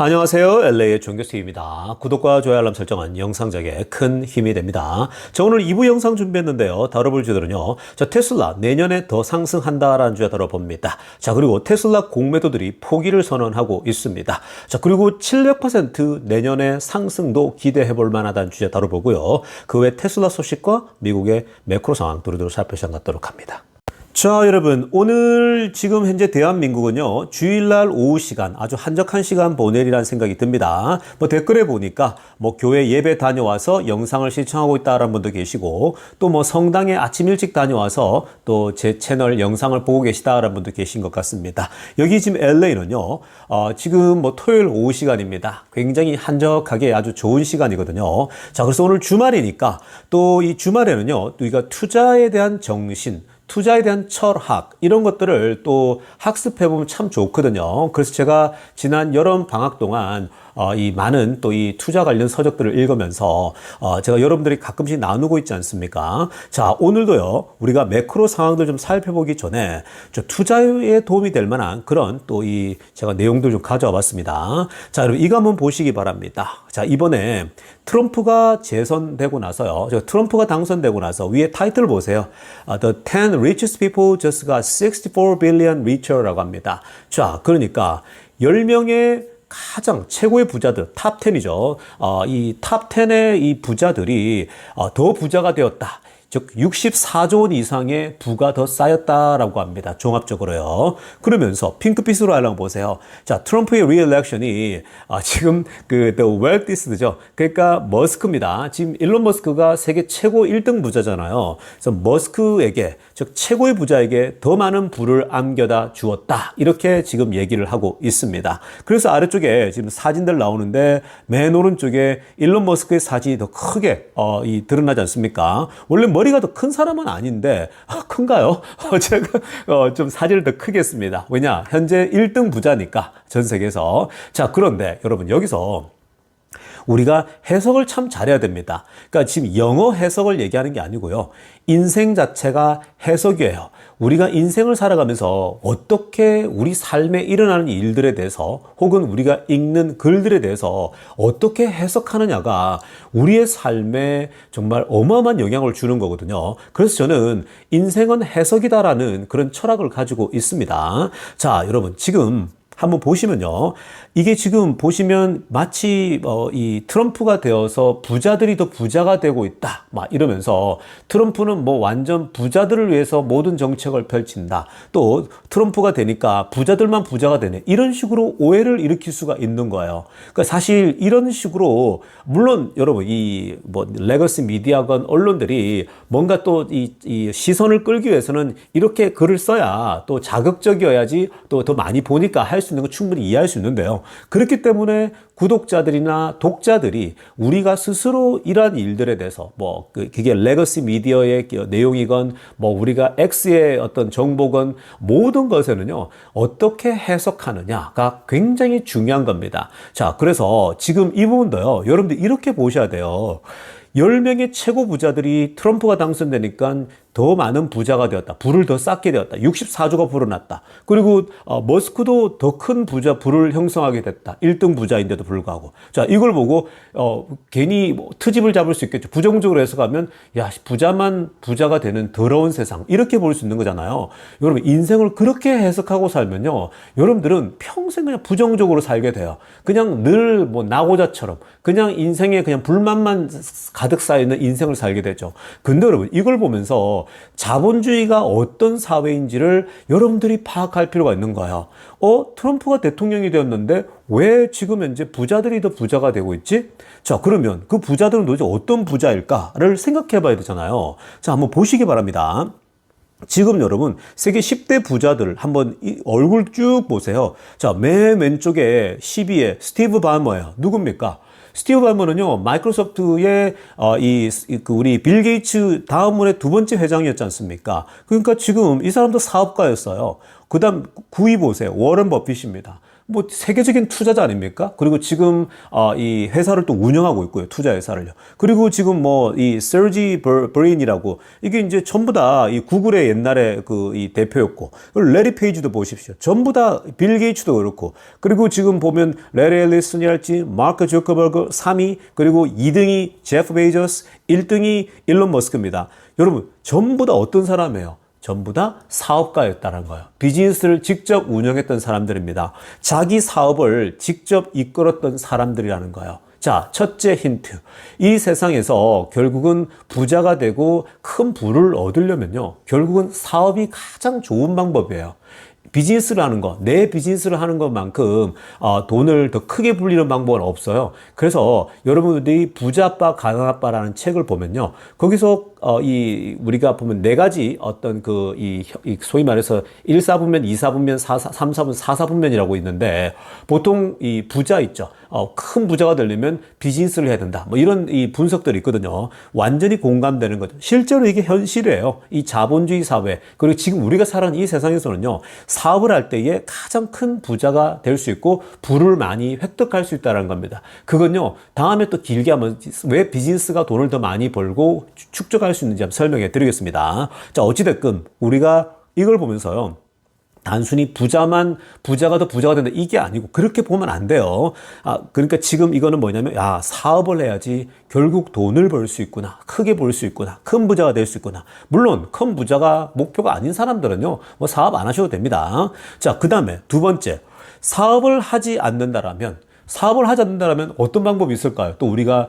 안녕하세요. LA의 정교수입니다. 구독과 좋아요 알람 설정은 영상작에 큰 힘이 됩니다. 자, 오늘 2부 영상 준비했는데요. 다뤄볼 주제는요. 자, 테슬라 내년에 더 상승한다라는 주제 다뤄봅니다. 자, 그리고 테슬라 공매도들이 포기를 선언하고 있습니다. 자, 그리고 700% 내년에 상승도 기대해볼 만하다는 주제 다뤄보고요. 그 외 테슬라 소식과 미국의 매크로 상황 두루두루 살펴보도록 합니다. 자, 여러분, 오늘 지금 현재 대한민국은요, 주일날 오후 시간, 아주 한적한 시간 보내리라는 생각이 듭니다. 댓글에 보니까, 교회 예배 다녀와서 영상을 시청하고 있다라는 분도 계시고, 또 성당에 아침 일찍 다녀와서 또 제 채널 영상을 보고 계시다라는 분도 계신 것 같습니다. 여기 지금 LA는요, 지금 토요일 오후 시간입니다. 굉장히 한적하게 아주 좋은 시간이거든요. 자, 그래서 오늘 주말이니까, 또 이 주말에는요, 우리가 투자에 대한 정신, 투자에 대한 철학 이런 것들을 또 학습해보면 참 좋거든요. 그래서 제가 지난 여름 방학 동안 이 많은 또 이 투자 관련 서적들을 읽으면서 제가 여러분들이 가끔씩 나누고 있지 않습니까? 자, 오늘도요 우리가 매크로 상황들 좀 살펴보기 전에 투자에 도움이 될 만한 그런 또 이 제가 내용들 좀 가져와 봤습니다. 자, 여러분 이거 한번 보시기 바랍니다. 자, 이번에 트럼프가 재선되고 나서요. 트럼프가 당선되고 나서 위에 타이틀을 보세요. The 10 richest people just got 64 billion richer라고 합니다. 자, 그러니까 10명의 가장 최고의 부자들, 탑 10이죠. 이 탑 10의 이 부자들이 더 부자가 되었다. 즉 64조 원 이상의 부가 더 쌓였다라고 합니다. 종합적으로요. 그러면서 핑크빛으로 하려고 보세요. 자, 트럼프의 리엘렉션이 지금 the wealthiest죠. 그러니까 머스크입니다. 지금 일론 머스크가 세계 최고 1등 부자잖아요. 그래서 머스크에게 즉 최고의 부자에게 더 많은 부를 안겨다 주었다. 이렇게 지금 얘기를 하고 있습니다. 그래서 아래쪽에 지금 사진들 나오는데 맨 오른쪽에 일론 머스크의 사진이 더 크게 드러나지 않습니까? 원래 머리가 더 큰 사람은 아닌데 큰가요? 제가 좀 사진을 더 크게 했습니다. 왜냐? 현재 1등 부자니까 전 세계에서. 자, 그런데 여러분 여기서 우리가 해석을 참 잘해야 됩니다. 그러니까 지금 영어 해석을 얘기하는 게 아니고요. 인생 자체가 해석이에요. 우리가 인생을 살아가면서 어떻게 우리 삶에 일어나는 일들에 대해서 혹은 우리가 읽는 글들에 대해서 어떻게 해석하느냐가 우리의 삶에 정말 어마어마한 영향을 주는 거거든요. 그래서 저는 인생은 해석이다라는 그런 철학을 가지고 있습니다. 자, 여러분 지금 한번 보시면요. 이게 지금 보시면 마치 이 트럼프가 되어서 부자들이 더 부자가 되고 있다. 이러면서 트럼프는 완전 부자들을 위해서 모든 정책을 펼친다. 또 트럼프가 되니까 부자들만 부자가 되네. 이런 식으로 오해를 일으킬 수가 있는 거예요. 그러니까 사실 이런 식으로 물론 여러분 이 레거시 미디어건 언론들이 뭔가 또 이 시선을 끌기 위해서는 이렇게 글을 써야 또 자극적이어야지 또 더 많이 보니까 할 수 있는 거 충분히 이해할 수 있는데요. 그렇기 때문에 구독자들이나 독자들이 우리가 스스로 이러한 일들에 대해서 그게 레거시 미디어의 내용이건 우리가 X의 어떤 정보건 모든 것에는요 어떻게 해석하느냐가 굉장히 중요한 겁니다. 자, 그래서 지금 이 부분도요 여러분들 이렇게 보셔야 돼요. 10명의 최고 부자들이 트럼프가 당선되니까 더 많은 부자가 되었다. 부를 더 쌓게 되었다. 64조가 불어났다. 그리고 머스크도 더 큰 부를 형성하게 됐다. 1등 부자인데도 불구하고. 자, 이걸 보고 괜히 트집을 잡을 수 있겠죠. 부정적으로 해석하면 야, 부자만 부자가 되는 더러운 세상. 이렇게 볼 수 있는 거잖아요. 여러분 인생을 그렇게 해석하고 살면요. 여러분들은 평생 그냥 부정적으로 살게 돼요. 그냥 늘 나고자처럼 그냥 인생에 그냥 불만만 가득 쌓여있는 인생을 살게 되죠. 근데 여러분 이걸 보면서 자본주의가 어떤 사회인지를 여러분들이 파악할 필요가 있는 거예요. 트럼프가 대통령이 되었는데 왜 지금 현재 부자들이 더 부자가 되고 있지? 자, 그러면 그 부자들은 도대체 어떤 부자일까를 생각해 봐야 되잖아요. 자, 한번 보시기 바랍니다. 지금 여러분 세계 10대 부자들 한번 얼굴 쭉 보세요. 자, 맨 왼쪽에 12에 스티브 발머예요. 누굽니까? 스티브 발머는요, 마이크로소프트의, 우리 빌 게이츠 다음번에 두 번째 회장이었지 않습니까? 그러니까 지금 이 사람도 사업가였어요. 그 다음 9위 보세요. 워런 버핏입니다. 뭐 세계적인 투자자 아닙니까? 그리고 지금 이 회사를 또 운영하고 있고요. 투자 회사를요. 그리고 지금 뭐 이 서지 브레인이라고 이게 이제 전부 다 이 구글의 옛날에 그 이 대표였고, 레리 페이지도 보십시오. 전부 다 빌 게이츠도 그렇고, 그리고 지금 보면 레리 앨리슨이랄지 마크 주커버그 3위, 그리고 2등이 제프 베이저스, 1등이 일론 머스크입니다. 여러분 전부 다 어떤 사람이에요? 전부 다 사업가였다는 거예요. 비즈니스를 직접 운영했던 사람들입니다. 자기 사업을 직접 이끌었던 사람들이라는 거예요. 자, 첫째 힌트. 이 세상에서 결국은 부자가 되고 큰 부를 얻으려면요, 결국은 사업이 가장 좋은 방법이에요. 비즈니스를 하는 거, 내 비즈니스를 하는 것만큼 돈을 더 크게 불리는 방법은 없어요. 그래서 여러분들이 부자아빠, 가난아빠라는 책을 보면요, 거기서 우리가 보면 네 가지 어떤 소위 말해서 1사분면, 2사분면, 3사분, 4사분면이라고 있는데, 보통 이 부자 있죠. 큰 부자가 되려면 비즈니스를 해야 된다. 뭐 이런 이 분석들이 있거든요. 완전히 공감되는 거죠. 실제로 이게 현실이에요. 이 자본주의 사회, 그리고 지금 우리가 살아가는 이 세상에서는요, 사업을 할 때에 가장 큰 부자가 될 수 있고 부를 많이 획득할 수 있다는 겁니다. 그건요, 다음에 또 길게 한번 왜 비즈니스가 돈을 더 많이 벌고 축적할 수 있는지 한번 설명해 드리겠습니다. 자, 어찌됐든 우리가 이걸 보면서요, 단순히 부자가 더 부자가 된다, 이게 아니고 그렇게 보면 안 돼요. 그러니까 지금 이거는 뭐냐면, 사업을 해야지 결국 돈을 벌 수 있구나, 크게 벌 수 있구나, 큰 부자가 될 수 있구나. 물론 큰 부자가 목표가 아닌 사람들은요, 뭐 사업 안 하셔도 됩니다. 자, 그 다음에 두 번째, 사업을 하지 않는다라면 어떤 방법이 있을까요? 또 우리가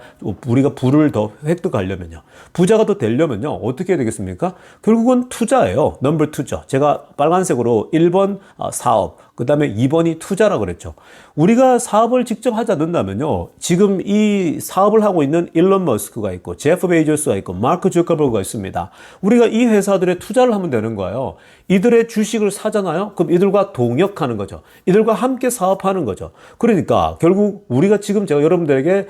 부를 더 획득하려면요, 부자가 더 되려면요, 어떻게 해야 되겠습니까? 결국은 투자예요. 넘버 투죠. 제가 빨간색으로 1번 사업, 그 다음에 2번이 투자라고 그랬죠. 우리가 사업을 직접 하지 않는다면요, 지금 이 사업을 하고 있는 일론 머스크가 있고, 제프 베이저스가 있고, 마크 주커버그가 있습니다. 우리가 이 회사들에 투자를 하면 되는 거예요. 이들의 주식을 사잖아요. 그럼 이들과 동역하는 거죠. 이들과 함께 사업하는 거죠. 그러니까 결국 우리가 지금 제가 여러분들에게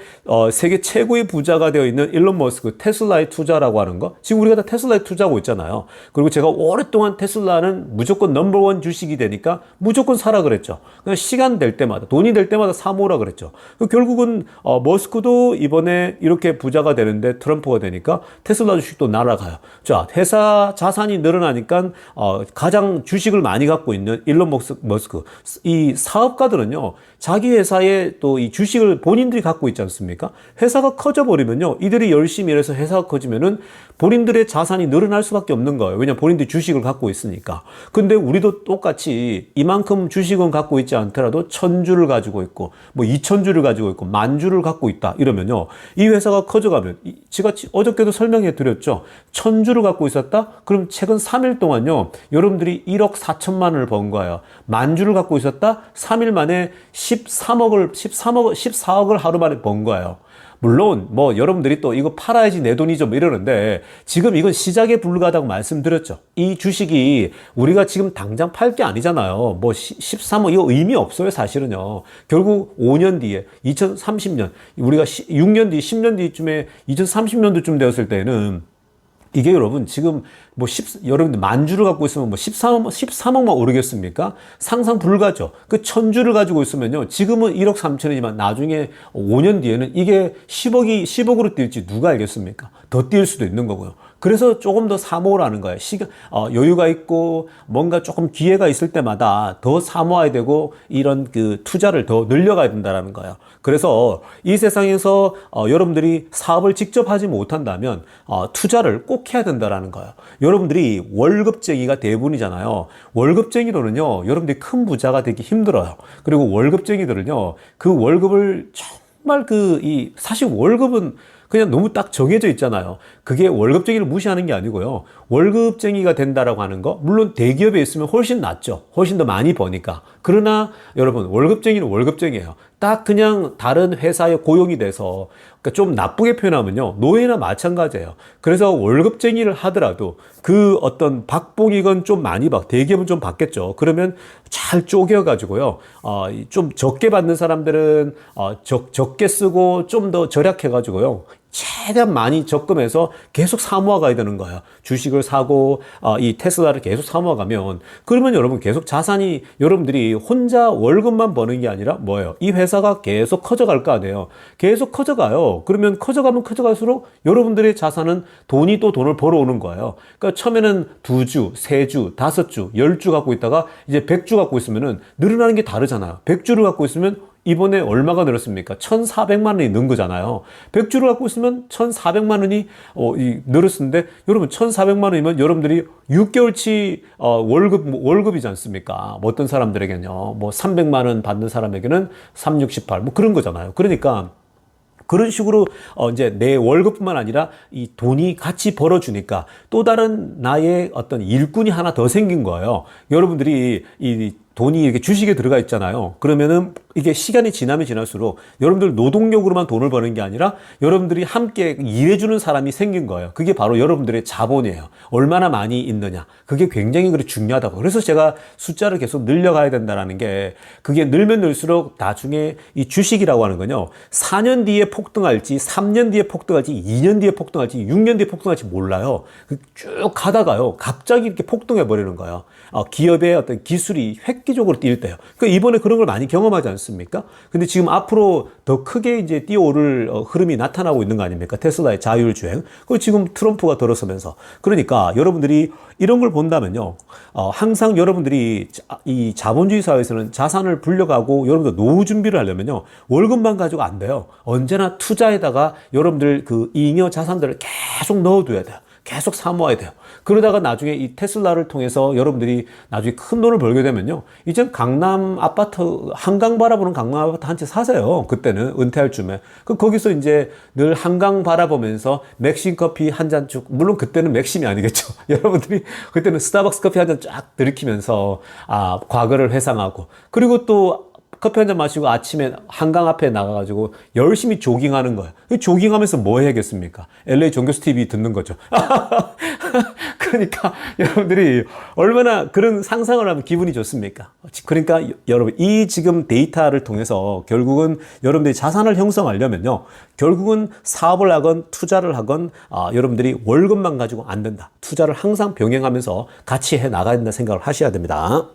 세계 최고의 부자가 되어 있는 일론 머스크, 테슬라에 투자라고 하는 거, 지금 우리가 다 테슬라에 투자하고 있잖아요. 그리고 제가 오랫동안 테슬라는 무조건 넘버원 주식이 되니까 무조건 사라 그랬죠. 그냥 시간 될 때마다, 돈이 될 때마다 사모으라 그랬죠. 결국은 머스크도 이번에 이렇게 부자가 되는데 트럼프가 되니까 테슬라 주식도 날아가요. 자, 회사 자산이 늘어나니까 가장 주식을 많이 갖고 있는 일론 머스크, 이 사업가들은요, 자기 회사에 또 이 주식을 본인들이 갖고 있지 않습니까? 회사가 커져 버리면요, 이들이 열심히 일해서 회사가 커지면은 본인들의 자산이 늘어날 수밖에 없는 거예요. 왜냐면 본인들이 주식을 갖고 있으니까. 근데 우리도 똑같이 이만큼 주식은 갖고 있지 않더라도 1000주를 가지고 있고, 뭐 2000주를 가지고 있고, 10,000주를 갖고 있다 이러면요, 이 회사가 커져가면, 제가 어저께도 설명해 드렸죠. 1000주를 갖고 있었다? 그럼 최근 3일 동안요, 여러분들이 1억 4천만 원을 번 거예요. 10,000주를 갖고 있었다? 3일 만에 14억을 하루 만에 번 거예요. 물론 뭐 여러분들이 또 이거 팔아야지 내 돈이죠 뭐 이러는데, 지금 이건 시작에 불과하다고 말씀드렸죠. 이 주식이 우리가 지금 당장 팔 게 아니잖아요. 뭐 13억 이거 의미 없어요 사실은요. 결국 5년 뒤에 2030년, 우리가 6년 뒤 10년 뒤쯤에 2030년도쯤 되었을 때는 이게 여러분 지금 뭐 여러분들 10,000주를 갖고 있으면 뭐 13억만 오르겠습니까? 상상 불가죠. 그 1,000주를 가지고 있으면요, 지금은 1억 3천이지만 나중에 5년 뒤에는 이게 10억으로 뛸지 누가 알겠습니까? 더 뛸 수도 있는 거고요. 그래서 조금 더 사모으라는 거예요. 여유가 있고 뭔가 조금 기회가 있을 때마다 더 사모아야 되고, 이런 그 투자를 더 늘려가야 된다는 거예요. 그래서 이 세상에서 여러분들이 사업을 직접 하지 못한다면 투자를 꼭 해야 된다는 거예요. 여러분들이 월급쟁이가 대부분이잖아요. 월급쟁이로는요, 여러분들이 큰 부자가 되기 힘들어요. 그리고 월급쟁이들은요, 그 월급을 정말 사실 월급은 그냥 너무 딱 정해져 있잖아요. 그게 월급쟁이를 무시하는 게 아니고요, 월급쟁이가 된다라고 하는 거, 물론 대기업에 있으면 훨씬 낫죠. 훨씬 더 많이 버니까. 그러나 여러분, 월급쟁이는 월급쟁이에요. 딱 그냥 다른 회사에 고용이 돼서, 그러니까 좀 나쁘게 표현하면요, 노예나 마찬가지예요. 그래서 월급쟁이를 하더라도 그 어떤 박봉이건 좀 많이 대기업은 좀 받겠죠. 그러면 잘 쪼개가지고요, 좀 적게 받는 사람들은 적게 쓰고 좀 더 절약해가지고요, 최대한 많이 적금해서 계속 사모아 가야 되는 거예요. 주식을 사고 이 테슬라를 계속 사모아 가면, 그러면 여러분 계속 자산이, 여러분들이 혼자 월급만 버는 게 아니라 뭐예요? 이 회사가 계속 커져갈 거 아니에요. 계속 커져가요. 그러면 커져가면 커져갈수록 여러분들의 자산은, 돈이 또 돈을 벌어오는 거예요. 그러니까 처음에는 2주, 3주, 5주, 10주 갖고 있다가 이제 100주 갖고 있으면은 늘어나는 게 다르잖아요. 100주를 갖고 있으면 이번에 얼마가 늘었습니까? 1,400만 원이 는 거잖아요. 100주를 갖고 있으면 1,400만 원이 늘었는데, 여러분 1,400만 원이면 여러분들이 6개월치 월급이지 않습니까? 뭐 어떤 사람들에게는요, 뭐 300만 원 받는 사람에게는 3, 68, 뭐 그런 거잖아요. 그러니까 그런 식으로 이제 내 월급뿐만 아니라 이 돈이 같이 벌어주니까 또 다른 나의 어떤 일꾼이 하나 더 생긴 거예요. 여러분들이 이 돈이 이렇게 주식에 들어가 있잖아요. 그러면은 이게 시간이 지나면 지날수록 여러분들 노동력으로만 돈을 버는 게 아니라 여러분들이 함께 일해주는 사람이 생긴 거예요. 그게 바로 여러분들의 자본이에요. 얼마나 많이 있느냐. 그게 굉장히 중요하다고. 그래서 제가 숫자를 계속 늘려가야 된다는 게, 그게 늘면 늘수록 나중에 이 주식이라고 하는 건요, 4년 뒤에 폭등할지, 3년 뒤에 폭등할지, 2년 뒤에 폭등할지, 6년 뒤에 폭등할지 몰라요. 쭉 가다가요, 갑자기 이렇게 폭등해 버리는 거예요. 기업의 어떤 기술이 획기적으로 뛸 때요. 그러니까 이번에 그런 걸 많이 경험하지 않습니까? 근데 지금 앞으로 더 크게 이제 뛰어오를 흐름이 나타나고 있는 거 아닙니까? 테슬라의 자율주행. 그 지금 트럼프가 들어서면서. 그러니까 여러분들이 이런 걸 본다면요, 항상 여러분들이 이 자본주의 사회에서는 자산을 불려가고 여러분들 노후 준비를 하려면요, 월급만 가지고 안 돼요. 언제나 투자에다가 여러분들 그 잉여 자산들을 계속 넣어둬야 돼요. 계속 사모아야 돼요. 그러다가 나중에 이 테슬라를 통해서 여러분들이 나중에 큰 돈을 벌게 되면요, 이제 강남 아파트, 한강 바라보는 강남 아파트 한 채 사세요. 그때는 은퇴할 쯤에. 거기서 이제 늘 한강 바라보면서 맥심 커피 한 잔 쭉, 물론 그때는 맥심이 아니겠죠. 여러분들이 그때는 스타벅스 커피 한 잔 쫙 들이키면서 과거를 회상하고, 그리고 또 커피 한 잔 마시고 아침에 한강 앞에 나가가지고 열심히 조깅하는 거예요. 조깅하면서 뭐 해야겠습니까? LA 종교스 TV 듣는 거죠. 그러니까 여러분들이 얼마나 그런 상상을 하면 기분이 좋습니까? 그러니까 여러분, 이 지금 데이터를 통해서 결국은 여러분들이 자산을 형성하려면요, 결국은 사업을 하건 투자를 하건 여러분들이 월급만 가지고 안 된다. 투자를 항상 병행하면서 같이 해 나가야 된다 생각을 하셔야 됩니다.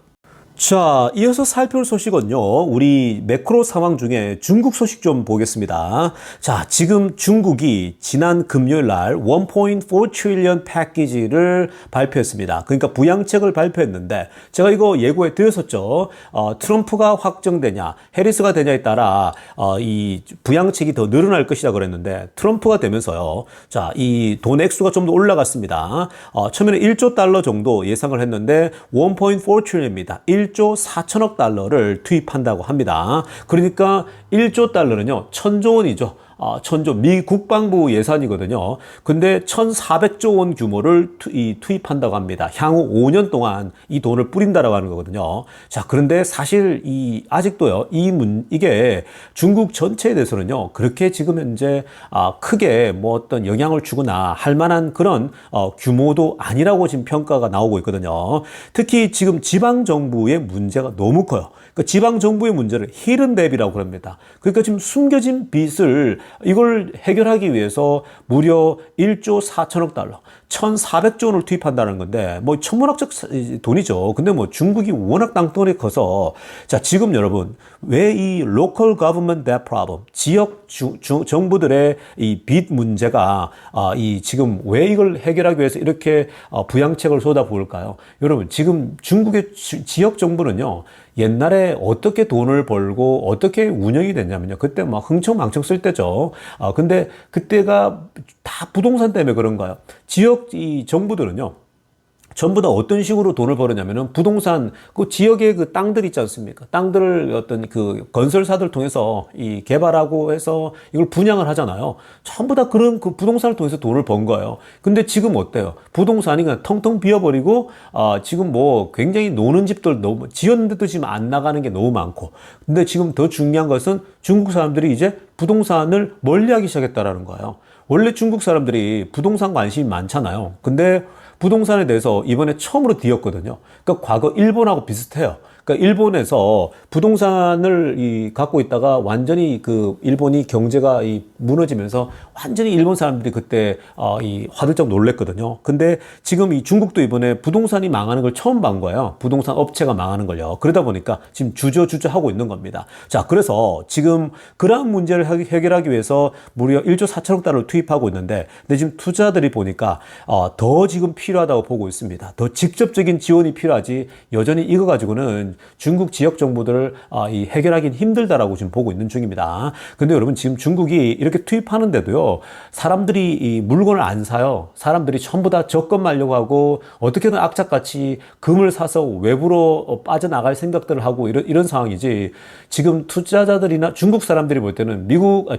자, 이어서 살펴볼 소식은요, 우리 매크로 상황 중에 중국 소식 좀 보겠습니다. 자, 지금 중국이 지난 금요일 날 1.4 트릴리언 패키지를 발표했습니다. 그러니까 부양책을 발표했는데, 제가 이거 예고해 드렸었죠. 트럼프가 확정되냐, 해리스가 되냐에 따라 이 부양책이 더 늘어날 것이다 그랬는데, 트럼프가 되면서요, 자, 이 돈 액수가 좀 더 올라갔습니다. 처음에는 1조 달러 정도 예상을 했는데 1.4 트릴리언입니다. 1조 4천억 달러를 투입한다고 합니다. 그러니까 1조 달러는요, 1,000조 원이죠. 1,000조, 미 국방부 예산이거든요. 근데 1,400조 원 규모를 투입한다고 합니다. 향후 5년 동안 이 돈을 뿌린다라고 하는 거거든요. 자, 그런데 사실 아직도요, 이게 중국 전체에 대해서는요, 그렇게 지금 현재 크게 뭐 어떤 영향을 주거나 할 만한 그런 규모도 아니라고 지금 평가가 나오고 있거든요. 특히 지금 지방 정부의 문제가 너무 커요. 그러니까 지방 정부의 문제를 히든 뎁이라고 합니다. 그러니까 지금 숨겨진 빚을, 이걸 해결하기 위해서 무려 1조 4천억 달러, 1,400조 원을 투입한다는 건데, 뭐 천문학적 돈이죠. 근데 뭐 중국이 워낙 땅덩어리 커서, 자, 지금 여러분, 왜 이 local government debt problem, 지역 정부들의 이 빚 문제가 지금 왜 이걸 해결하기 위해서 이렇게 부양책을 쏟아부을까요? 여러분, 지금 중국의 지역 정부는요, 옛날에 어떻게 돈을 벌고 어떻게 운영이 됐냐면요, 그때 막 흥청망청 쓸 때죠. 근데 그때가 다 부동산 때문에 그런 거예요. 지역 이 정부들은요, 전부 다 어떤 식으로 돈을 벌었냐면은 부동산, 그 지역의 그 땅들 있지 않습니까? 땅들을 어떤 그 건설사들 통해서 이 개발하고 해서 이걸 분양을 하잖아요. 전부 다 그런 그 부동산을 통해서 돈을 번 거예요. 근데 지금 어때요? 부동산이 그냥 텅텅 비어버리고, 지금 뭐 굉장히 노는 집들 너무, 지었는데도 지금 안 나가는 게 너무 많고. 근데 지금 더 중요한 것은 중국 사람들이 이제 부동산을 멀리하기 시작했다라는 거예요. 원래 중국 사람들이 부동산 관심이 많잖아요. 근데 부동산에 대해서 이번에 처음으로 뒤었거든요. 그러니까 과거 일본하고 비슷해요. 그러니까 일본에서 부동산을 갖고 있다가 완전히 그 일본이 경제가 무너지면서 완전히 일본 사람들이 그때 화들짝 놀랬거든요. 근데 지금 이 중국도 이번에 부동산이 망하는 걸 처음 본 거예요. 부동산 업체가 망하는 걸요. 그러다 보니까 지금 주저주저 하고 있는 겁니다. 자, 그래서 지금 그러한 문제를 해결하기 위해서 무려 1조 4천억 달러를 투입하고 있는데, 근데 지금 투자들이 보니까 더 지금 필요하다고 보고 있습니다. 더 직접적인 지원이 필요하지, 여전히 이거 가지고는 중국 지역 정부들을 해결하기는 힘들다라고 지금 보고 있는 중입니다. 근데 여러분, 지금 중국이 이렇게 투입하는데도요, 사람들이 이 물건을 안 사요. 사람들이 전부 다 적금 말려고 하고 어떻게든 악착같이 금을 사서 외부로 빠져나갈 생각들을 하고 이런 상황이지, 지금 투자자들이나 중국 사람들이 볼 때는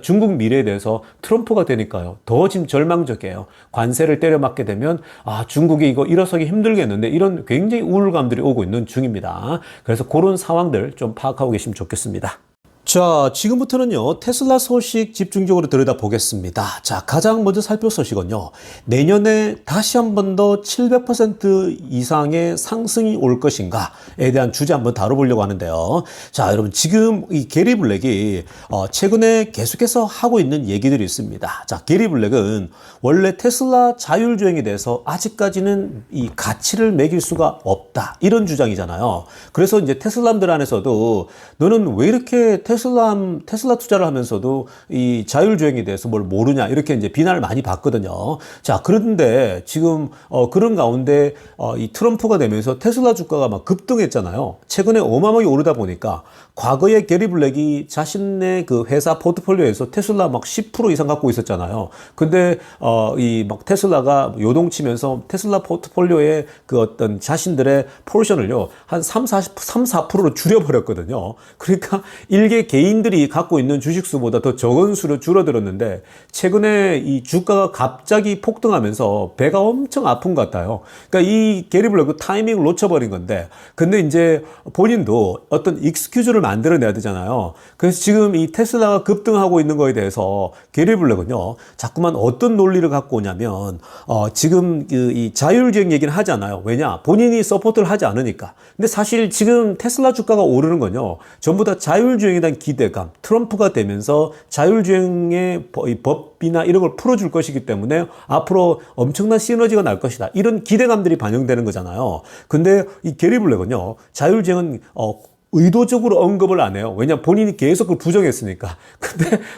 중국 미래에 대해서 트럼프가 되니까요, 더 지금 절망적이에요. 관세를 때려맞게 되면 중국이 이거 일어서기 힘들겠는데, 이런 굉장히 우울감들이 오고 있는 중입니다. 그래서 그런 상황들 좀 파악하고 계시면 좋겠습니다. 자, 지금부터는요, 테슬라 소식 집중적으로 들여다보겠습니다. 자, 가장 먼저 살펴볼 소식은요, 내년에 다시 한 번 더 700% 이상의 상승이 올 것인가에 대한 주제 한번 다뤄보려고 하는데요. 자, 여러분, 지금 이 게리 블랙이 최근에 계속해서 하고 있는 얘기들이 있습니다. 자, 게리 블랙은 원래 테슬라 자율주행에 대해서 아직까지는 이 가치를 매길 수가 없다, 이런 주장이잖아요. 그래서 이제 테슬라들 안에서도 너는 왜 이렇게 테슬라 투자를 하면서도 이 자율주행에 대해서 뭘 모르냐, 이렇게 이제 비난을 많이 받거든요. 자, 그런데 지금 그런 가운데 이 트럼프가 되면서 테슬라 주가가 막 급등했잖아요. 최근에 어마어마하게 오르다 보니까, 과거에 게리 블랙이 자신의 그 회사 포트폴리오에서 테슬라 막 10% 이상 갖고 있었잖아요. 근데 이 막 테슬라가 요동치면서 테슬라 포트폴리오의 그 어떤 자신들의 포션을요, 한 4%로 줄여버렸거든요. 그러니까 일개 개인들이 갖고 있는 주식수보다 더 적은 수로 줄어들었는데, 최근에 이 주가가 갑자기 폭등하면서 배가 엄청 아픈 것 같아요. 그러니까 이 게리 블랙 타이밍을 놓쳐버린 건데, 근데 이제 본인도 어떤 익스큐즈를 만들어내야 되잖아요. 그래서 지금 이 테슬라가 급등하고 있는 거에 대해서 게리 블랙은요, 자꾸만 어떤 논리를 갖고 오냐면, 지금 이 자율주행 얘기는 하지 않아요. 왜냐? 본인이 서포트를 하지 않으니까. 근데 사실 지금 테슬라 주가가 오르는 건요, 전부 다 자율주행에 대한 기대감, 트럼프가 되면서 자율주행의 법이나 이런 걸 풀어줄 것이기 때문에 앞으로 엄청난 시너지가 날 것이다, 이런 기대감들이 반영되는 거잖아요. 근데 이 게리 블랙은요, 자율주행은 의도적으로 언급을 안 해요. 왜냐, 본인이 계속 그걸 부정했으니까.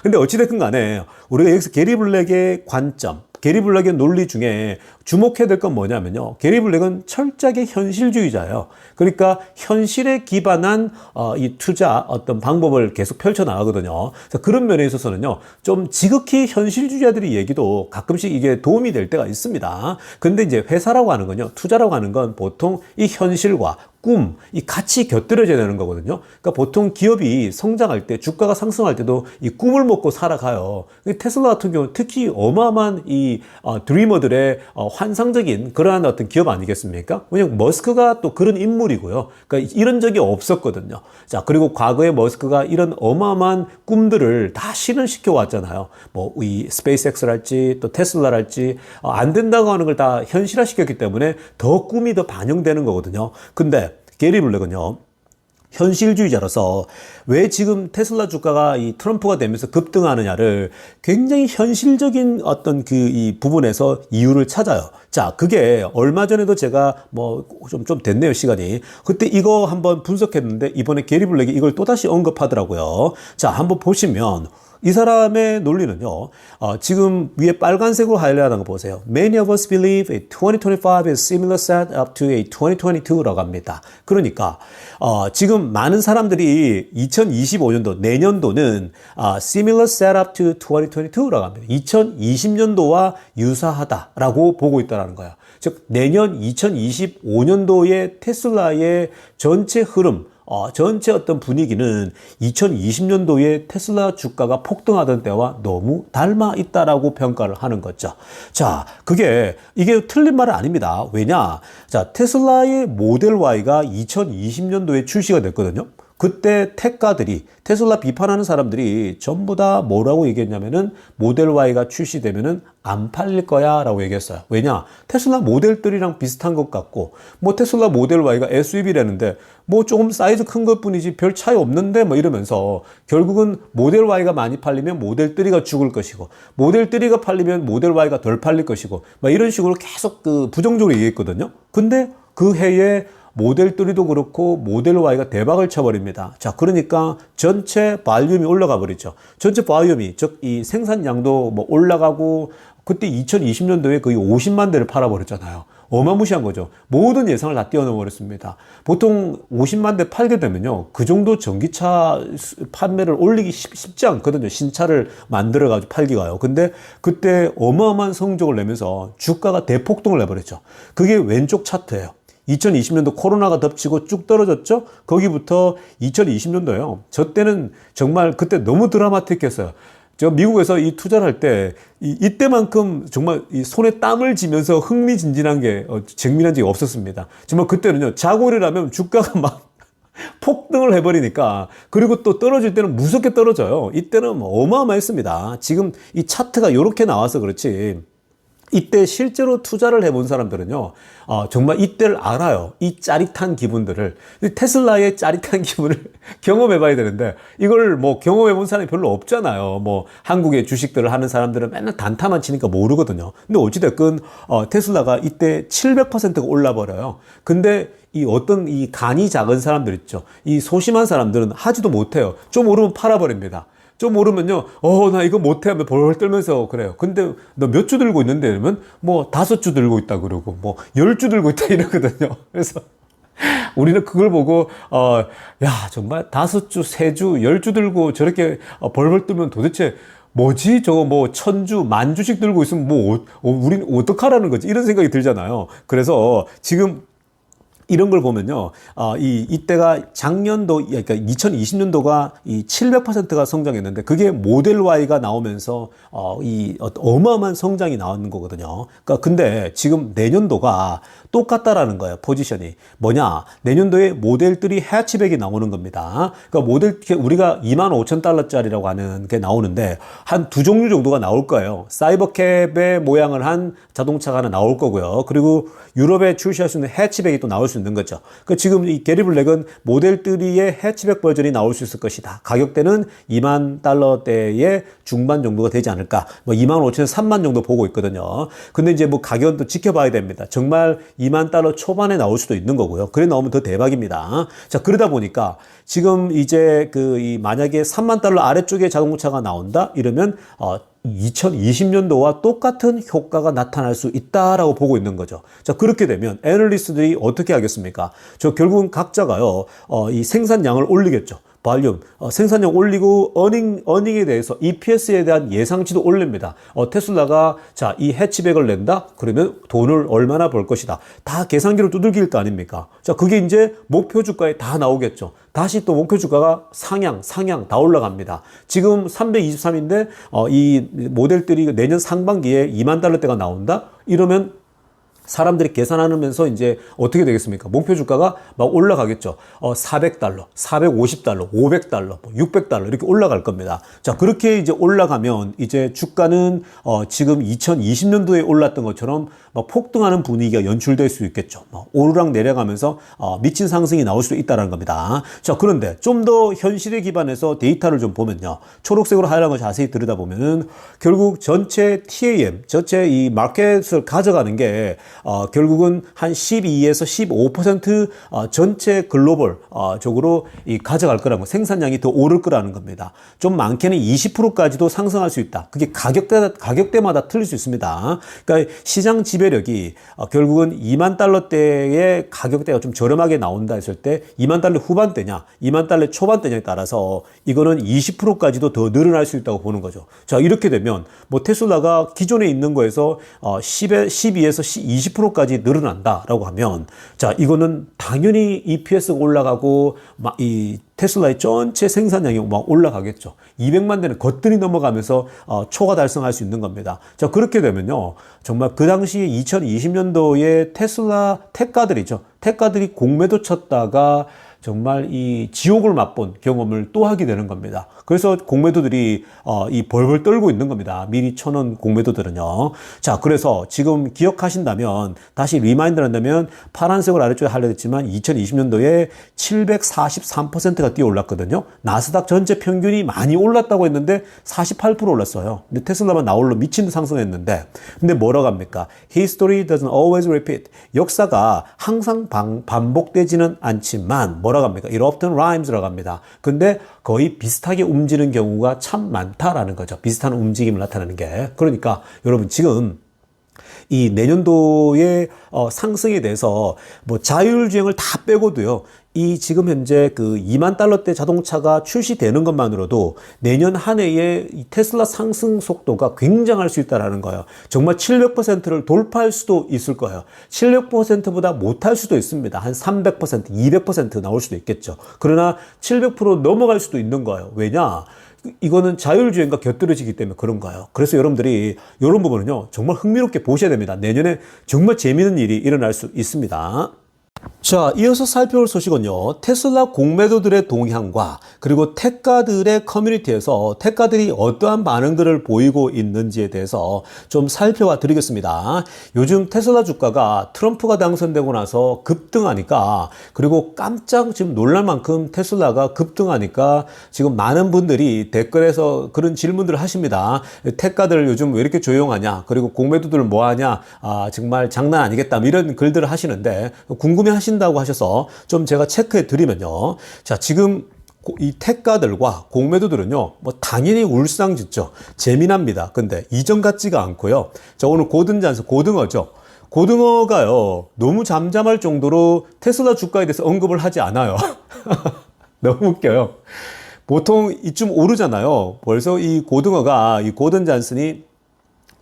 근데 어찌됐든 간에 우리가 여기서 게리 블랙의 관점, 게리 블랙의 논리 중에 주목해야 될 건 뭐냐면요, 게리 블랙은 철저하게 현실주의자예요. 그러니까 현실에 기반한 이 투자 어떤 방법을 계속 펼쳐나가거든요. 그래서 그런 면에 있어서는요, 좀 지극히 현실주의자들의 얘기도 가끔씩 이게 도움이 될 때가 있습니다. 근데 이제 회사라고 하는 건요, 투자라고 하는 건 보통 이 현실과 꿈, 이 같이 곁들여져야 되는 거거든요. 그러니까 보통 기업이 성장할 때, 주가가 상승할 때도 이 꿈을 먹고 살아가요. 테슬라 같은 경우는 특히 어마어마한 이 드리머들의 환상적인 그러한 어떤 기업 아니겠습니까? 왜냐면 머스크가 또 그런 인물이고요. 그러니까 이런 적이 없었거든요. 자, 그리고 과거에 머스크가 이런 어마어마한 꿈들을 다 실현시켜 왔잖아요. 뭐 이 스페이스X랄지 또 테슬라랄지 안 된다고 하는 걸 다 현실화시켰기 때문에 더 꿈이 더 반영되는 거거든요. 근데 게리 블랙은요, 현실주의자로서 왜 지금 테슬라 주가가 이 트럼프가 되면서 급등하느냐를 굉장히 현실적인 어떤 이 부분에서 이유를 찾아요. 자, 그게 얼마 전에도 제가 뭐 좀 됐네요, 시간이. 그때 이거 한번 분석했는데, 이번에 게리 블랙이 이걸 또다시 언급하더라고요. 자, 한번 보시면 이 사람의 논리는요, 지금 위에 빨간색으로 하이라이트한 거 보세요. Many of us believe a 2025 is similar set up to a 2022라고 합니다. 그러니까 지금 많은 사람들이 2025년도, 내년도는 similar set up to 2022라고 합니다. 2020년도와 유사하다라고 보고 있다는 거예요. 즉 내년 2025년도의 테슬라의 전체 흐름, 전체 어떤 분위기는 2020년도에 테슬라 주가가 폭등하던 때와 너무 닮아 있다라고 평가를 하는 거죠. 자, 이게 틀린 말은 아닙니다. 왜냐? 자, 테슬라의 모델 Y가 2020년도에 출시가 됐거든요. 그때 테크가들이 테슬라 비판하는 사람들이 전부 다 뭐라고 얘기했냐면은 모델 Y가 출시되면은 안 팔릴 거야 라고 얘기했어요. 왜냐? 테슬라 모델 3랑 비슷한 것 같고 뭐 테슬라 모델 Y가 SUV라는데 뭐 조금 사이즈 큰 것 뿐이지 별 차이 없는데 뭐 이러면서 결국은 모델 Y가 많이 팔리면 모델 3가 죽을 것이고 모델 3가 팔리면 모델 Y가 덜 팔릴 것이고 막 이런 식으로 계속 그 부정적으로 얘기했거든요. 근데 그 해에 모델 3도 그렇고 모델 Y가 대박을 쳐버립니다. 자, 그러니까 전체 발륨이 올라가 버리죠. 전체 발륨이, 즉 이 생산량도 뭐 올라가고 그때 2020년도에 거의 50만 대를 팔아버렸잖아요. 어마무시한 거죠. 모든 예상을 다 뛰어넘어버렸습니다. 보통 50만 대 팔게 되면요, 그 정도 전기차 판매를 올리기 쉽지 않거든요. 신차를 만들어가지고 팔기가요. 근데 그때 어마어마한 성적을 내면서 주가가 대폭등을 내버렸죠. 그게 왼쪽 차트예요. 2020년도 코로나가 덮치고 쭉 떨어졌죠? 거기부터 2020년도요. 저 때는 정말 그때 너무 드라마틱했어요. 저 미국에서 이 투자를 할 때 이때만큼 정말 이 손에 땀을 쥐면서 흥미진진한 게 정밀한 적이 없었습니다. 정말 그때는요. 자고 일어나면 주가가 막 폭등을 해버리니까 그리고 또 떨어질 때는 무섭게 떨어져요. 이때는 뭐 어마어마했습니다. 지금 이 차트가 이렇게 나와서 그렇지 이때 실제로 투자를 해본 사람들은요, 정말 이때를 알아요. 이 짜릿한 기분들을. 테슬라의 짜릿한 기분을 경험해봐야 되는데, 이걸 뭐 경험해본 사람이 별로 없잖아요. 뭐, 한국의 주식들을 하는 사람들은 맨날 단타만 치니까 모르거든요. 근데 어찌됐건, 테슬라가 이때 700%가 올라버려요. 근데 이 어떤 이 간이 작은 사람들 있죠. 이 소심한 사람들은 하지도 못해요. 좀 오르면 팔아버립니다. 좀 오르면요, 나 이거 못해 하면 벌벌 떨면서 그래요. 근데 너 몇 주 들고 있는데 이러면 뭐 5주 들고 있다 그러고 뭐 10주 들고 있다 이러거든요. 그래서 우리는 그걸 보고, 야, 정말 5주, 3주, 10주 들고 저렇게 벌벌 떨면 도대체 뭐지? 저거 뭐 1000주, 10,000주씩 들고 있으면 뭐, 우린 어떡하라는 거지? 이런 생각이 들잖아요. 그래서 지금 이런 걸 보면요, 이때가 작년도, 그러니까 2020년도가 이 700%가 성장했는데, 그게 모델 Y가 나오면서, 어마어마한 성장이 나오는 거거든요. 그러니까 근데 지금 내년도가 똑같다라는 거예요, 포지션이. 뭐냐? 내년도에 모델 3 해치백이 나오는 겁니다. 그러니까 우리가 25,000달러짜리라고 하는 게 나오는데, 한 두 종류 정도가 나올 거예요. 사이버캡의 모양을 한 자동차가 하나 나올 거고요. 그리고 유럽에 출시할 수 있는 해치백이 또 나올 수 있는 거죠. 그러니까 지금 이 게리 블랙은 모델 3의 해치백 버전이 나올 수 있을 것이다. 가격대는 2만 달러대의 중반 정도가 되지 않을까. 뭐 25,000에서 3만 정도 보고 있거든요. 근데 이제 뭐 가격은 또 지켜봐야 됩니다. 정말 2만 달러 초반에 나올 수도 있는 거고요. 그래 나오면 더 대박입니다. 자, 그러다 보니까 지금 이제 만약에 3만 달러 아래쪽에 자동차가 나온다? 이러면, 2020년도와 똑같은 효과가 나타날 수 있다라고 보고 있는 거죠. 자, 그렇게 되면 애널리스트들이 어떻게 하겠습니까? 결국은 각자가요, 이 생산량을 올리겠죠. 발륨, 생산량 올리고 어닝에 대해서 EPS에 대한 예상치도 올립니다. 테슬라가 자, 이 해치백을 낸다? 그러면 돈을 얼마나 벌 것이다. 다 계산기로 두들길 거 아닙니까? 자, 그게 이제 목표 주가에 다 나오겠죠. 다시 또 목표 주가가 상향 다 올라갑니다. 지금 323인데 이 모델 3 내년 상반기에 2만 달러대가 나온다? 이러면 사람들이 계산하면서 이제 어떻게 되겠습니까? 목표 주가가 막 올라가겠죠. 400달러, 450달러, 500달러, 600달러 이렇게 올라갈 겁니다. 자, 그렇게 이제 올라가면 이제 주가는 지금 2020년도에 올랐던 것처럼 막 폭등하는 분위기가 연출될 수 있겠죠. 오르락 내려가면서 미친 상승이 나올 수도 있다는 겁니다. 자, 그런데 좀 더 현실에 기반해서 데이터를 좀 보면요. 초록색으로 하얀 걸 자세히 들여다보면은 결국 전체 TAM, 전체 이 마켓을 가져가는 게 결국은 한 12에서 15% 전체 글로벌 적으로 가져갈 거라는 거, 생산량이 더 오를 거라는 겁니다. 좀 많게는 20%까지도 상승할 수 있다. 그게 가격대마다 틀릴 수 있습니다. 그러니까 시장 지배력이 결국은 2만 달러대의 가격대가 좀 저렴하게 나온다 했을 때 2만 달러 후반대냐, 2만 달러 초반대냐에 따라서 이거는 20%까지도 더 늘어날 수 있다고 보는 거죠. 자, 이렇게 되면 뭐 테슬라가 기존에 있는 거에서 12에서 20%까지 늘어난다라고 하면, 자, 이거는 당연히 EPS가 올라가고 막 이 테슬라의 전체 생산량이 막 올라가겠죠. 200만 대는 거뜬히 넘어가면서 초과 달성할 수 있는 겁니다. 자, 그렇게 되면요, 정말 그 당시에 2020년도에 테슬라 테크가들이죠. 테크가들이 공매도 쳤다가 정말 이 지옥을 맛본 경험을 또 하게 되는 겁니다. 그래서 공매도들이 이 벌벌 떨고 있는 겁니다. 미리 쳐놓은 공매도들은요. 자, 그래서 지금 기억하신다면 다시 리마인드 한다면 파란색을 아래쪽에 하려했지만 2020년도에 743%가 뛰어 올랐거든요. 나스닥 전체 평균이 많이 올랐다고 했는데 48% 올랐어요. 근데 테슬라만 나홀로 미친 듯 상승했는데, 근데 뭐라고 합니까? History doesn't always repeat. 역사가 항상 반복되지는 않지만 뭐라고 합니까? It often rhymes라고 합니다. 근데 거의 비슷하게 움직이는 경우가 참 많다라는 거죠. 비슷한 움직임을 나타내는 게. 그러니까 여러분 지금 이 내년도의 상승에 대해서 뭐 자율주행을 다 빼고도요. 이 지금 현재 그 2만 달러대 자동차가 출시되는 것만으로도 내년 한 해에 이 테슬라 상승 속도가 굉장할 수 있다라는 거예요. 정말 700%를 돌파할 수도 있을 거예요. 700%보다 못할 수도 있습니다. 한 300%, 200% 나올 수도 있겠죠. 그러나 700% 넘어갈 수도 있는 거예요. 왜냐? 이거는 자율주행과 곁들여지기 때문에 그런 거예요. 그래서 여러분들이 이런 부분은요, 정말 흥미롭게 보셔야 됩니다. 내년에 정말 재미있는 일이 일어날 수 있습니다. 자, 이어서 살펴볼 소식은요, 테슬라 공매도들의 동향과 그리고 테카들의 커뮤니티에서 테카들이 어떠한 반응들을 보이고 있는지에 대해서 좀 살펴봐 드리겠습니다. 요즘 테슬라 주가가 트럼프가 당선되고 나서 급등하니까, 그리고 깜짝 지금 놀랄 만큼 테슬라가 급등하니까 지금 많은 분들이 댓글에서 그런 질문들을 하십니다. 테카들 요즘 왜 이렇게 조용하냐, 그리고 공매도들 뭐 하냐, 정말 장난 아니겠다, 이런 글들을 하시는데, 궁금해 하신다고 하셔서 좀 제가 체크해 드리면요. 자, 지금 이 테가들과 공매도들은요, 뭐 당연히 울상짖죠. 재미납니다. 근데 이전 같지가 않고요. 자, 오늘 고든잔스, 고등어죠. 고등어가요, 너무 잠잠할 정도로 테슬라 주가에 대해서 언급을 하지 않아요. 너무 웃겨요. 보통 이쯤 오르잖아요. 벌써 이 고등어가, 이 고든잔슨이,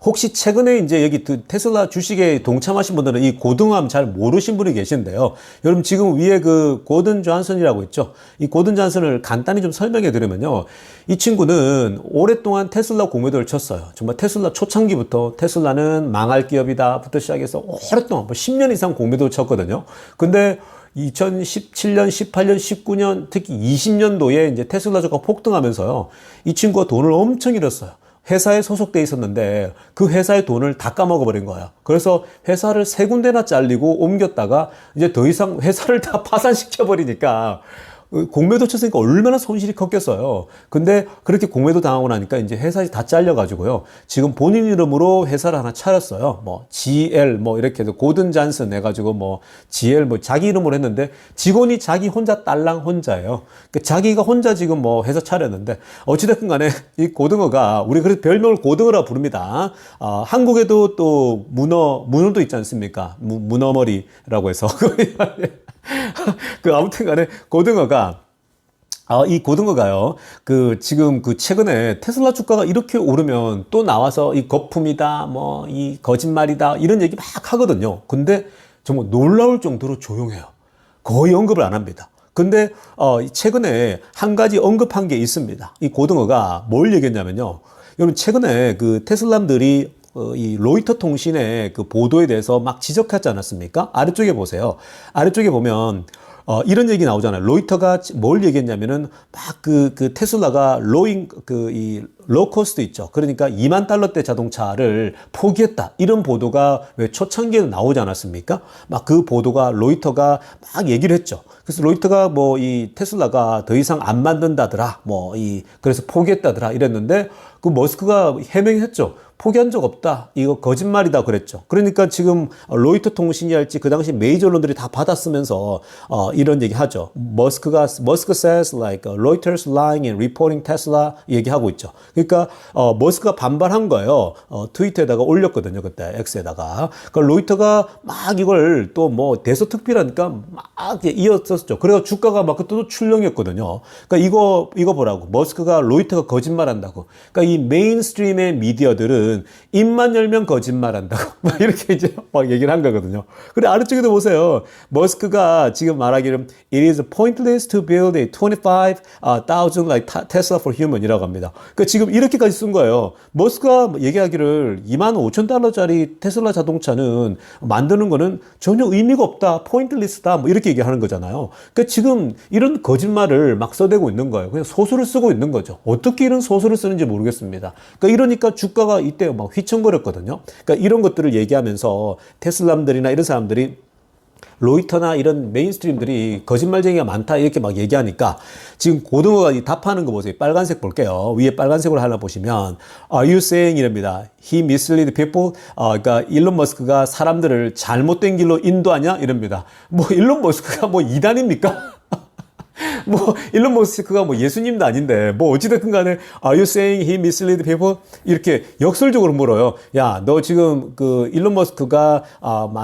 혹시 최근에 이제 여기 테슬라 주식에 동참하신 분들은 이 고등어함 잘 모르신 분이 계신데요. 여러분 지금 위에 그 고든 존슨이라고 있죠. 이 고든 존슨을 간단히 좀 설명해 드리면요. 이 친구는 오랫동안 테슬라 공매도를 쳤어요. 정말 테슬라 초창기부터 테슬라는 망할 기업이다부터 시작해서 오랫동안 뭐 10년 이상 공매도를 쳤거든요. 근데 2017년, 18년, 19년, 특히 20년도에 이제 테슬라 주가가 폭등하면서요. 이 친구가 돈을 엄청 잃었어요. 회사에 소속돼 있었는데 그 회사의 돈을 다 까먹어버린 거야. 그래서 회사를 세 군데나 잘리고 옮겼다가 이제 더 이상 회사를 다 파산시켜버리니까 공매도 쳤으니까 얼마나 손실이 컸겠어요. 근데 그렇게 공매도 당하고 나니까 이제 회사에 다 잘려가지고요. 지금 본인 이름으로 회사를 하나 차렸어요. 뭐 GL 뭐 이렇게 해서 고든 잔슨 해가지고 뭐 GL 뭐 자기 이름으로 했는데 직원이 자기 혼자 딸랑 혼자예요. 그러니까 자기가 혼자 지금 뭐 회사 차렸는데 어찌됐든 간에 이 고등어가, 우리 그래서 별명을 고등어라 부릅니다. 한국에도 또 문어도 있지 않습니까? 문어머리라고 해서. 아무튼 간에 고등어가, 이 고등어가요, 지금 최근에 테슬라 주가가 이렇게 오르면 또 나와서 이 거품이다, 뭐, 이 거짓말이다, 이런 얘기 막 하거든요. 근데 정말 놀라울 정도로 조용해요. 거의 언급을 안 합니다. 근데, 최근에 한 가지 언급한 게 있습니다. 이 고등어가 뭘 얘기했냐면요. 여러분, 최근에 테슬라들이 이 로이터 통신의 그 보도에 대해서 막 지적하지 않았습니까? 아래쪽에 보세요. 아래쪽에 보면 이런 얘기 나오잖아요. 로이터가 뭘 얘기했냐면은 막 테슬라가 이 로코스트 있죠. 그러니까 2만 달러대 자동차를 포기했다, 이런 보도가 왜 초창기에는 나오지 않았습니까? 막 그 보도가 로이터가 막 얘기를 했죠. 그래서 로이터가 뭐 이 테슬라가 더 이상 안 만든다더라, 그래서 포기했다더라 이랬는데, 그 머스크가 해명했죠. 포기한 적 없다, 이거 거짓말이다 그랬죠. 그러니까 지금 로이터 통신이 할지 그 당시 메이저 언론들이 다 받아쓰면서 이런 얘기 하죠. 머스크 says like Reuters lying and reporting Tesla 얘기하고 있죠. 그러니까 머스크가 반발한 거예요. 트위터에다가 올렸거든요. 그때 X에다가. 그러니까 로이터가 막 이걸 또 뭐 대서특필하니까 막 이었었죠. 그래서 주가가 막 그때 또 출렁였거든요. 그러니까 이거 보라고. 머스크가 로이터가 거짓말한다고. 그러니까 이 메인스트림의 미디어들은 이거는 입만 열면 거짓말한다고 막 이렇게 이제 막 얘기를 한 거거든요. 그래 아래쪽에도 보세요. 머스크가 지금 말하기를 it is pointless to build a 25,000 like Tesla for human이라고 합니다. 그러니까 지금 이렇게까지 쓴 거예요. 머스크가 얘기하기를 25,000달러짜리 테슬라 자동차는 만드는 거는 전혀 의미가 없다, 포인트리스다, 뭐 이렇게 얘기하는 거잖아요. 그러니까 지금 이런 거짓말을 막 써대고 있는 거예요. 그냥 소설을 쓰고 있는 거죠. 어떻게 이런 소설을 쓰는지 모르겠습니다. 그러니까 이러니까 주가가 이때 막 휘청거렸거든요. 그러니까 이런 것들을 얘기하면서 테슬라들이나 이런 사람들이 로이터나 이런 메인스트림들이 거짓말쟁이가 많다 이렇게 막 얘기하니까 지금 고등어가 답하는 거 보세요. 빨간색 볼게요. 위에 빨간색으로 하나 보시면 Are you saying 이랍니다. He mislead people. 그러니까 일론 머스크가 사람들을 잘못된 길로 인도하냐 이럽니다. 뭐 일론 머스크가 뭐 이단입니까? 뭐 일론 머스크가 뭐 예수님도 아닌데 뭐 어찌됐든 간에 Are you saying he mislead people? 이렇게 역설적으로 물어요. 야, 너 지금 그 일론 머스크가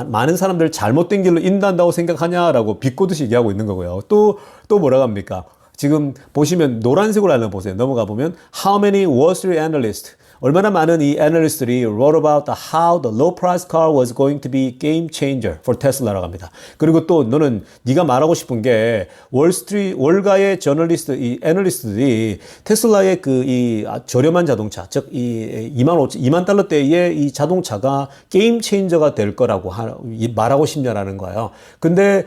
많은 사람들 잘못된 길로 인도한다고 생각하냐라고 비꼬듯이 얘기하고 있는 거고요. 또 뭐라고 합니까? 지금 보시면 노란색으로 하나 보세요. 넘어가 보면 How many Wall Street analysts 얼마나 많은 이 애널리스트들이 wrote about how the low price car was going to be game changer for Tesla라고 합니다. 그리고 또 너는 네가 말하고 싶은 게 월가의 저널리스트, 이 애널리스트들이 테슬라의 그 이 저렴한 자동차, 즉 이 2만 달러대의 이 자동차가 게임 체인저가 될 거라고 말하고 싶냐라는 거예요. 근데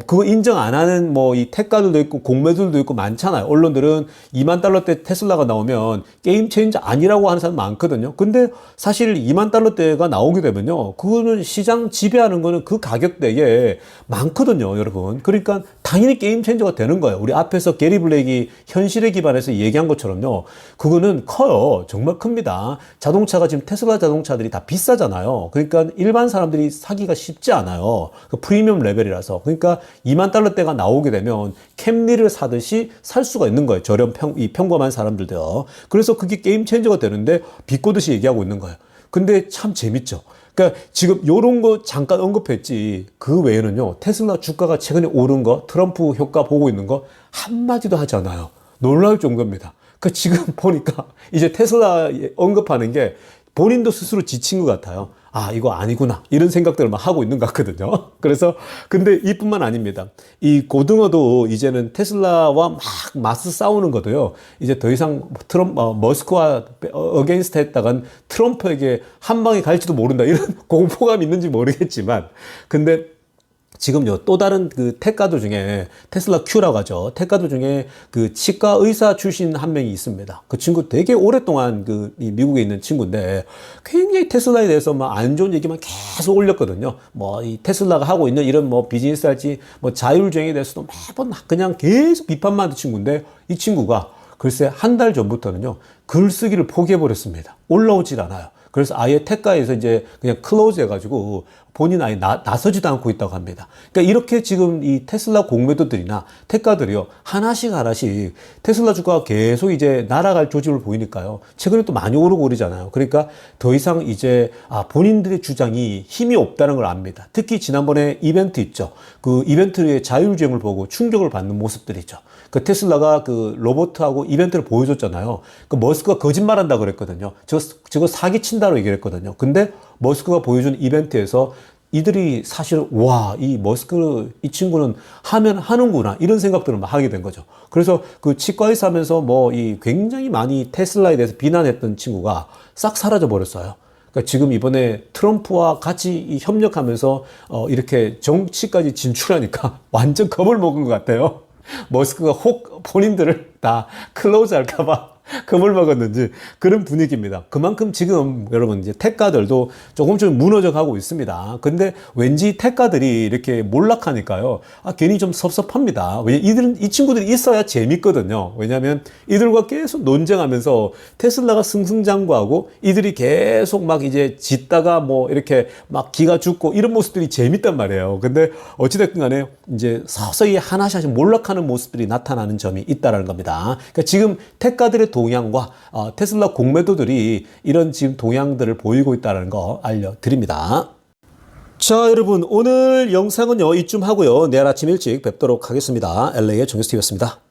그거 인정 안 하는 뭐 이 택가들도 있고 공매들도 있고 많잖아요. 언론들은 2만 달러대 테슬라가 나오면 게임 체인저 아니라고 하는 사람 많거든요. 근데 사실 2만 달러대가 나오게 되면요. 그거는 시장 지배하는 거는 그 가격대에 많거든요, 여러분. 그러니까 당연히 게임 체인저가 되는 거예요. 우리 앞에서 게리 블랙이 현실에 기반해서 얘기한 것처럼요. 그거는 커요. 정말 큽니다. 자동차가 지금 테슬라 자동차들이 다 비싸잖아요. 그러니까 일반 사람들이 사기가 쉽지 않아요. 그 프리미엄 레벨이라서. 그러니까 2만 달러대가 나오게 되면 캠리를 사듯이 살 수가 있는 거예요. 이 평범한 사람들도요. 그래서 그게 게임 체인저가 되는데 비꼬듯이 얘기하고 있는 거예요. 근데 참 재밌죠. 그러니까 지금 요런 거 잠깐 언급했지 그 외에는요. 테슬라 주가가 최근에 오른 거, 트럼프 효과 보고 있는 거 한마디도 하지 않아요. 놀라울 정도입니다. 그러니까 지금 보니까 이제 테슬라 언급하는 게 본인도 스스로 지친 것 같아요. 아, 이거 아니구나. 이런 생각들을 막 하고 있는 것 같거든요. 그래서, 근데 이뿐만 아닙니다. 이 고등어도 이제는 테슬라와 막 맞서 싸우는 것도요. 이제 더 이상 머스크와 어게인스트 했다간 트럼프에게 한 방에 갈지도 모른다. 이런 공포감이 있는지 모르겠지만. 근데 지금요, 또 다른 그 택가들 중에 테슬라 Q라고 하죠. 택가들 중에 그 치과 의사 출신 한 명이 있습니다. 그 친구 되게 오랫동안 이 미국에 있는 친구인데 굉장히 테슬라에 대해서 막 안 좋은 얘기만 계속 올렸거든요. 뭐 이 테슬라가 하고 있는 이런 뭐 비즈니스 할지 뭐 자율주행에 대해서도 매번 그냥 계속 비판만 하는 친구인데 이 친구가 글쎄 한 달 전부터는요, 글쓰기를 포기해버렸습니다. 올라오질 않아요. 그래서 아예 택가에서 이제 그냥 클로즈 해가지고 본인 아예 나서지도 않고 있다고 합니다. 그러니까 이렇게 지금 이 테슬라 공매도들이나 택가들이요, 하나씩 테슬라 주가가 계속 이제 날아갈 조짐을 보이니까요. 최근에 또 많이 오르고 오르잖아요. 그러니까 더 이상 이제 본인들의 주장이 힘이 없다는 걸 압니다. 특히 지난번에 이벤트 있죠. 그 이벤트의 자율주행을 보고 충격을 받는 모습들이죠. 그 테슬라가 그 로봇하고 이벤트를 보여줬잖아요. 그 머스크가 거짓말한다 그랬거든요. 저거 사기친다고 얘기를 했거든요. 근데 머스크가 보여준 이벤트에서 이들이 사실 이 머스크 이 친구는 하면 하는구나 이런 생각들을 막 하게 된 거죠. 그래서 그 치과 의사 하면서 뭐 이 굉장히 많이 테슬라에 대해서 비난했던 친구가 싹 사라져 버렸어요. 그러니까 지금 이번에 트럼프와 같이 협력하면서 이렇게 정치까지 진출하니까 완전 겁을 먹은 것 같아요. 머스크가 혹 본인들을 다 클로즈 할까봐 겁을 먹었는지 그런 분위기입니다. 그만큼 지금 여러분 이제 택가들도 조금씩 무너져 가고 있습니다. 근데 왠지 택가들이 이렇게 몰락하니까요. 괜히 좀 섭섭합니다. 왜냐면 이 친구들이 있어야 재밌거든요. 왜냐하면 이들과 계속 논쟁하면서 테슬라가 승승장구하고 이들이 계속 막 이제 짓다가 뭐 이렇게 막 기가 죽고 이런 모습들이 재밌단 말이에요. 근데 어찌됐든 간에 이제 서서히 하나씩 몰락하는 모습들이 나타나는 점이 있다는 겁니다. 그러니까 지금 택가들의 동향과 테슬라 공매도들이 이런 지금 동향들을 보이고 있다는 거 알려드립니다. 자, 여러분 오늘 영상은요 이쯤 하고요. 내일 아침 일찍 뵙도록 하겠습니다. LA의 정규스티브였습니다.